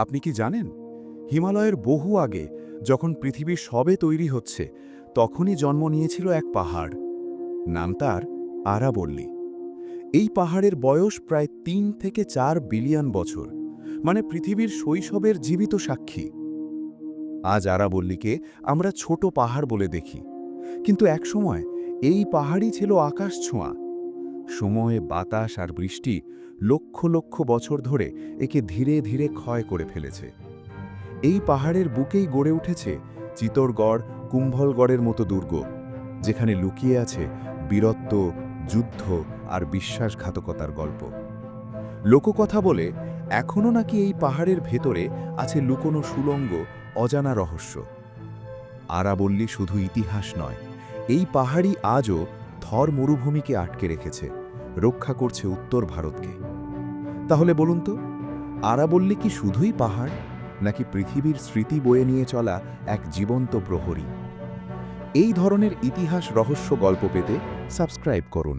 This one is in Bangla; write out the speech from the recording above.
আপনি কি জানেন, হিমালয়ের বহু আগে যখন পৃথিবী সবে তৈরি হচ্ছে, তখনই জন্ম নিয়েছিল এক পাহাড়। নাম তার আরাবল্লী। এই পাহাড়ের বয়স প্রায় 3 থেকে 4 বিলিয়ন বছর, মানে পৃথিবীর শৈশবের জীবিত সাক্ষী। আজ আরাবল্লীকে আমরা ছোট পাহাড় বলে দেখি, কিন্তু একসময় এই পাহাড়ই ছিল আকাশ ছোঁয়া। সময়ে বাতাস আর বৃষ্টি লক্ষ লক্ষ বছর ধরে একে ধীরে ধীরে ক্ষয় করে ফেলেছে। এই পাহাড়ের বুকেই গড়ে উঠেছে চিতোরগড়, কুম্ভলগড়ের মতো দুর্গ, যেখানে লুকিয়ে আছে বীরত্ব, যুদ্ধ আর বিশ্বাসঘাতকতার গল্প। লোককথা বলে এখনও নাকি এই পাহাড়ের ভেতরে আছে লুকোনো সুড়ঙ্গ, অজানা রহস্য। আরাবল্লী শুধু ইতিহাস নয়, এই পাহাড়ই আজও থর মরুভূমিকে আটকে রেখেছে, রক্ষা করছে উত্তর ভারতকে। তাহলে বলুন তো, আরাবল্লী কি শুধুই পাহাড়, নাকি পৃথিবীর স্মৃতি বয়ে নিয়ে চলা এক জীবন্ত প্রহরী? এই ধরনের ইতিহাস রহস্য গল্প পেতে সাবস্ক্রাইব করুন।